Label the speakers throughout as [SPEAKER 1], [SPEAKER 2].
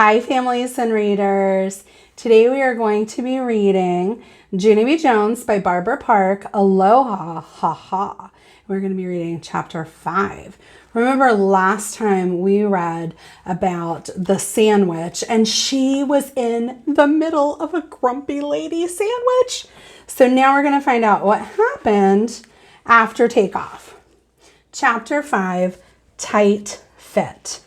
[SPEAKER 1] Hi, families and readers. Today we are going to be reading Junie B. Jones by Barbara Park, Aloha-ha-ha. We're going to be reading chapter 5. Remember last time we read about the sandwich and she was in the middle of a grumpy lady sandwich. So now we're going to find out what happened after takeoff. Chapter 5, Tight Fit.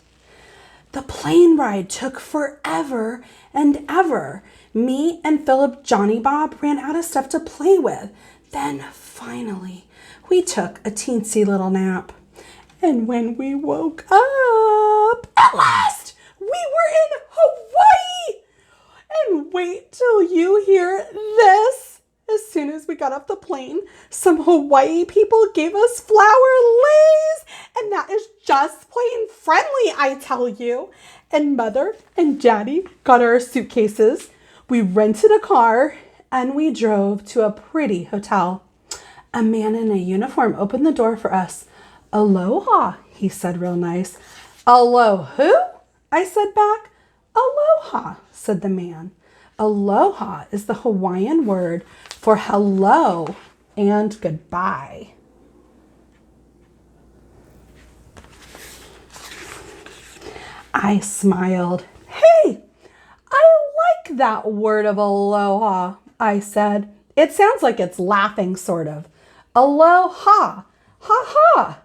[SPEAKER 1] The plane ride took forever and ever. Me and Philip Johnny Bob ran out of stuff to play with. Then finally, we took a teensy little nap. And when we woke up, at last, we were in Hawaii. And wait till you hear this. As soon as we got off the plane, some Hawaii people gave us flower leis. And that is just plain friendly, I tell you. And Mother and Daddy got our suitcases. We rented a car and we drove to a pretty hotel. A man in a uniform opened the door for us. Aloha, he said real nice. Alo who? I said back. Aloha, said the man. Aloha is the Hawaiian word for hello and goodbye. I smiled. Hey, I like that word of aloha, I said. It sounds like it's laughing, sort of. Aloha, ha-ha.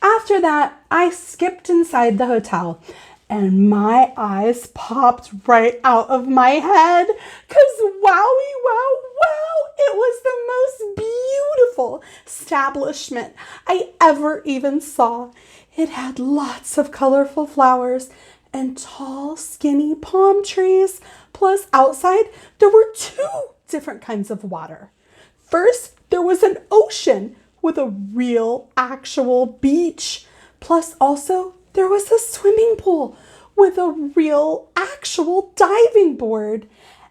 [SPEAKER 1] After that, I skipped inside the hotel and my eyes popped right out of my head because wowie, wow, wow, it was the most beautiful establishment I ever even saw. It had lots of colorful flowers and tall, skinny palm trees. Plus, outside, there were 2 different kinds of water. First, there was an ocean with a real, actual beach. Plus, also, there was a swimming pool with a real, actual diving board.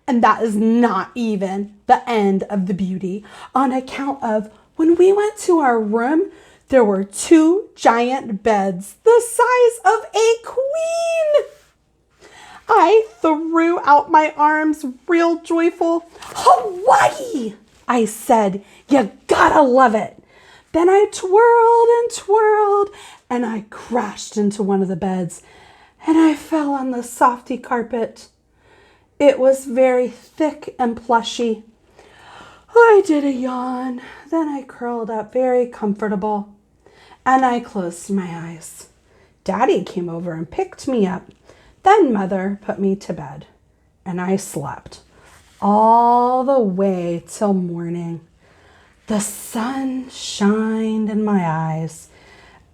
[SPEAKER 1] And that is not even the end of the beauty, on account of when we went to our room, there were 2 giant beds the size of a queen. I threw out my arms real joyful. Hawaii, I said, you gotta love it. Then I twirled and twirled and I crashed into one of the beds and I fell on the softy carpet. It was very thick and plushy. I did a yawn, then I curled up very comfortable and I closed my eyes. Daddy came over and picked me up. Then Mother put me to bed and I slept all the way till morning. The sun shined in my eyes.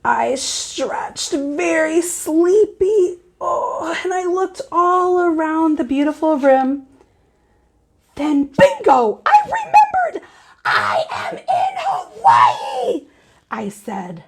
[SPEAKER 1] I stretched very sleepy. Oh, and I looked all around the beautiful room. Then bingo, I remembered. I am in Hawaii, I said.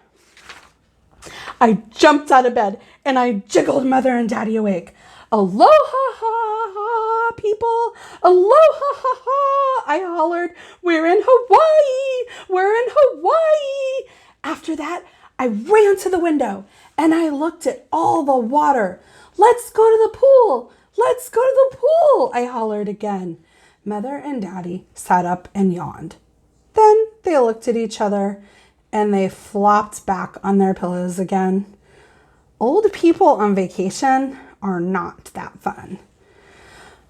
[SPEAKER 1] I jumped out of bed and I jiggled Mother and Daddy awake. Aloha-ha-ha, people. Aloha-ha-ha, I hollered. We're in Hawaii. We're in Hawaii. After that, I ran to the window and I looked at all the water. Let's go to the pool. Let's go to the pool, I hollered again. Mother and Daddy sat up and yawned. Then they looked at each other and they flopped back on their pillows again. Old people on vacation are not that fun.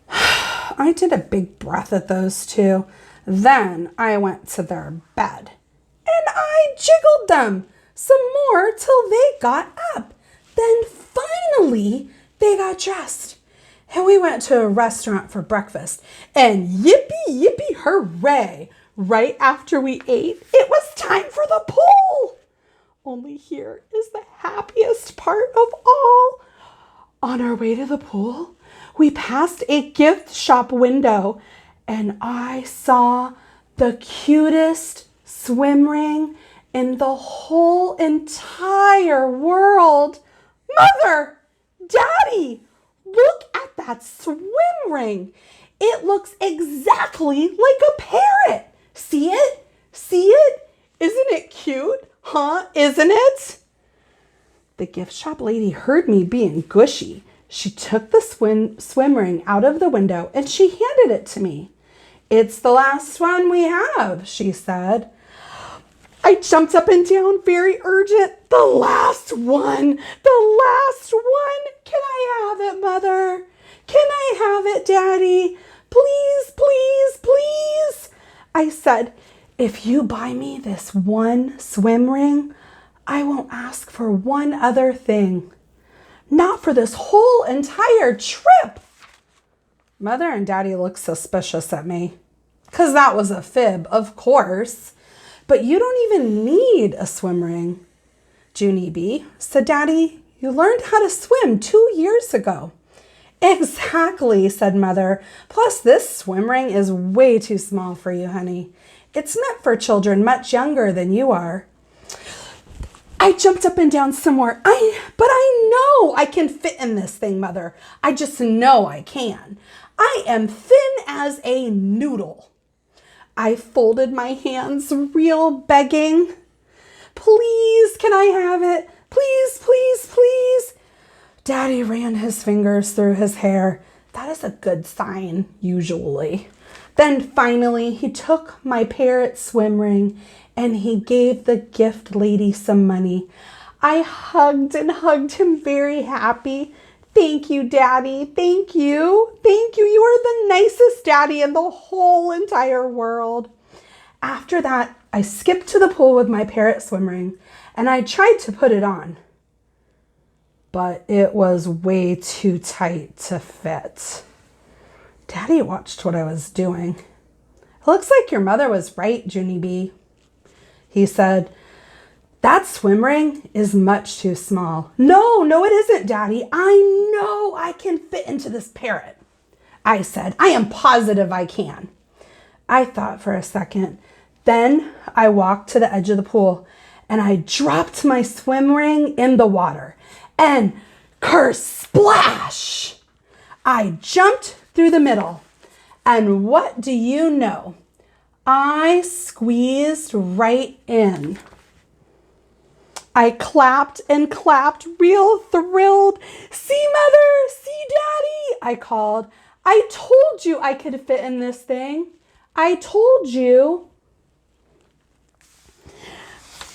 [SPEAKER 1] I did a big breath at those 2. Then I went to their bed and I jiggled them some more till they got up. Then finally they got dressed and we went to a restaurant for breakfast. And yippee, yippee, hooray! Right after we ate, it was time for the pool. Only here is the happiest part of all. On our way to the pool, we passed a gift shop window and I saw the cutest swim ring in the whole entire world. Mother, Daddy, look at that swim ring. It looks exactly like a parrot. See it? See it? Isn't it cute? Huh? Isn't it? The gift shop lady heard me being gushy. She took the swim ring out of the window and she handed it to me. "It's the last one we have," she said. I jumped up and down, very urgent. "The last one, the last one. Can I have it, Mother? Can I have it, Daddy? Please, please, please." I said, "If you buy me this one swim ring, I won't ask for one other thing. Not for this whole entire trip." Mother and Daddy looked suspicious at me, because that was a fib, of course. "But you don't even need a swim ring, Junie B," said Daddy. "You learned how to swim 2 years ago." "Exactly," said Mother. "Plus this swim ring is way too small for you, honey. It's meant for children much younger than you are." I jumped up and down some more. But I know I can fit in this thing, Mother. I just know I can. I am thin as a noodle." I folded my hands, real begging. "Please, can I have it? Please, please, please." Daddy ran his fingers through his hair. That is a good sign, usually. Then finally, he took my parrot swim ring and he gave the gift lady some money. I hugged and hugged him, very happy. "Thank you, Daddy. Thank you. Thank you. You are the nicest daddy in the whole entire world." After that, I skipped to the pool with my parrot swim ring and I tried to put it on. But it was way too tight to fit. Daddy watched what I was doing. "It looks like your mother was right, Junie B," he said. "That swim ring is much too small." No, it isn't, Daddy. "I know I can fit into this parrot," I said. "I am positive I can." I thought for a second. Then I walked to the edge of the pool and I dropped my swim ring in the water. And kersplash! I jumped through the middle. And what do you know? I squeezed right in. I clapped and clapped, real thrilled. "See, Mother, see, Daddy," I called. "I told you I could fit in this thing. I told you."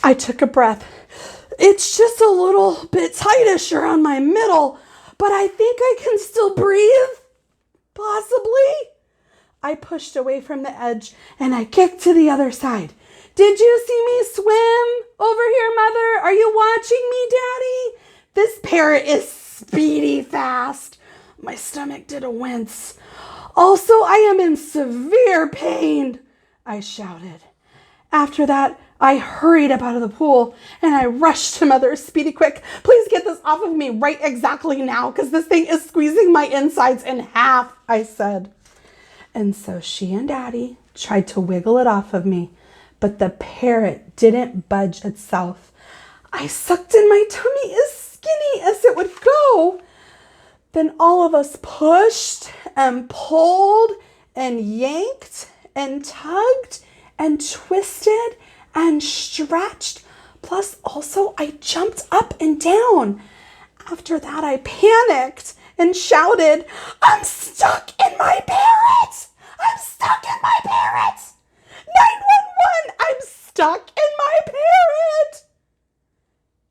[SPEAKER 1] I took a breath. "It's just a little bit tightish around my middle, but I think I can still breathe. Possibly." I pushed away from the edge and I kicked to the other side. "Did you see me swim over here, Mother? Are you watching me, Daddy? This parrot is speedy fast." My stomach did a wince. "Also, I am in severe pain," I shouted. After that, I hurried up out of the pool and I rushed to Mother, "Speedy quick, please get this off of me right exactly now, because this thing is squeezing my insides in half," I said. And so she and Daddy tried to wiggle it off of me, but the parrot didn't budge itself. I sucked in my tummy as skinny as it would go. Then all of us pushed and pulled and yanked and tugged and twisted and stretched. Plus also I jumped up and down. After that I panicked and shouted, "I'm stuck in my parrot! I'm stuck in my parrot! 911! I'm stuck in my parrot!"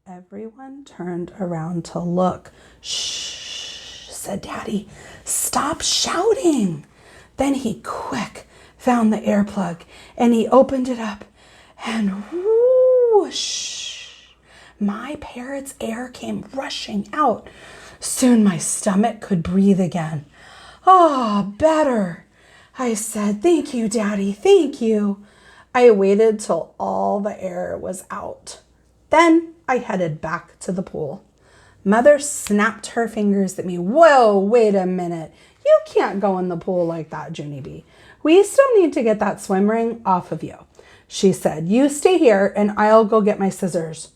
[SPEAKER 1] Everyone turned around to look. "Shh," said Daddy. "Stop shouting." Then he quick found the air plug and he opened it up and whoosh, my parrot's air came rushing out. Soon my stomach could breathe again. "Ah, better," I said. "Thank you, Daddy, thank you." I waited till all the air was out. Then I headed back to the pool. Mother snapped her fingers at me. "Whoa, wait a minute. You can't go in the pool like that, Junie B. We still need to get that swim ring off of you," she said. "You stay here and I'll go get my scissors."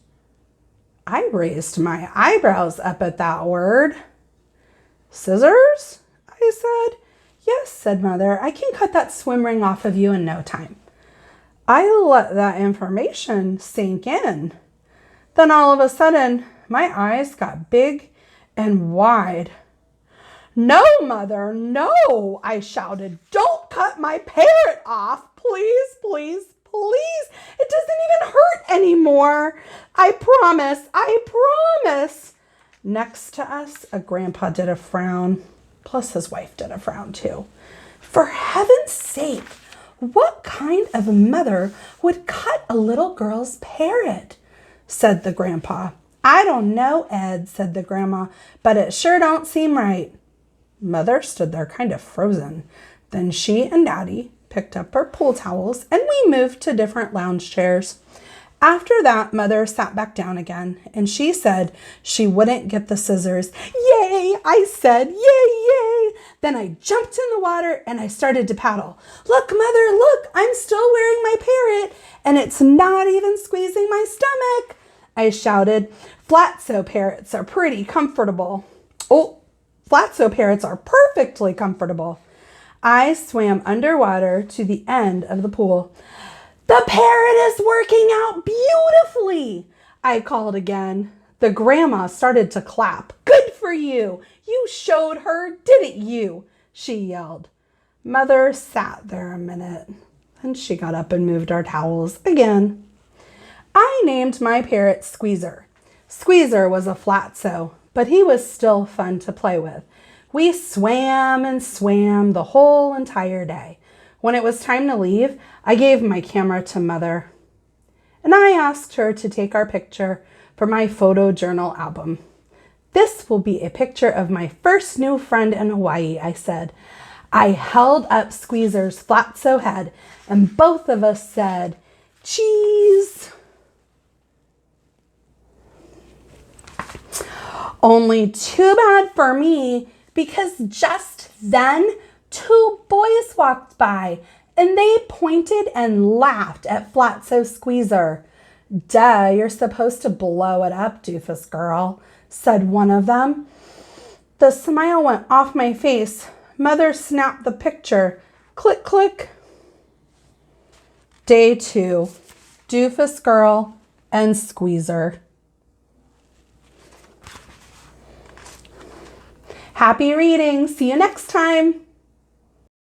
[SPEAKER 1] I raised my eyebrows up at that word. "Scissors?" I said. "Yes," said Mother. "I can cut that swim ring off of you in no time." I let that information sink in. Then all of a sudden, my eyes got big and wide. No, Mother, no, I shouted. Don't cut my parrot off. Please, please, please. It doesn't even hurt anymore. I promise, I promise. Next to us, a grandpa did a frown. Plus his wife did a frown too. For heaven's sake, what kind of mother would cut a little girl's parrot? Said the grandpa. I don't know, Ed, said the grandma, but it sure don't seem right. Mother stood there kind of frozen. Then she and Daddy picked up our pool towels and we moved to different lounge chairs. After that, Mother sat back down again and she said she wouldn't get the scissors. Yay, I said, yay, yay. Then I jumped in the water and I started to paddle. Look, Mother, look, I'm still wearing my parrot and it's not even squeezing my stomach, I shouted. Flatso parrots are pretty comfortable. Oh, Flatso parrots are perfectly comfortable. I swam underwater to the end of the pool. The parrot is working out beautifully, I called again. The grandma started to clap. Good for you. You showed her, didn't you? She yelled. Mother sat there a minute. Then she got up and moved our towels again. I named my parrot Squeezer. Squeezer was a flatso, but he was still fun to play with. We swam and swam the whole entire day. When it was time to leave, I gave my camera to Mother, and I asked her to take our picture for my photo journal album. This will be a picture of my first new friend in Hawaii, I said. I held up Squeezer's flatso head, and both of us said, cheese. Only too bad for me, because just then 2 boys walked by and they pointed and laughed at Flatso Squeezer. Duh, you're supposed to blow it up, doofus girl, said one of them. The smile went off my face. Mother snapped the picture. Click, click. Day 2, doofus girl and Squeezer. Happy reading. See you next time.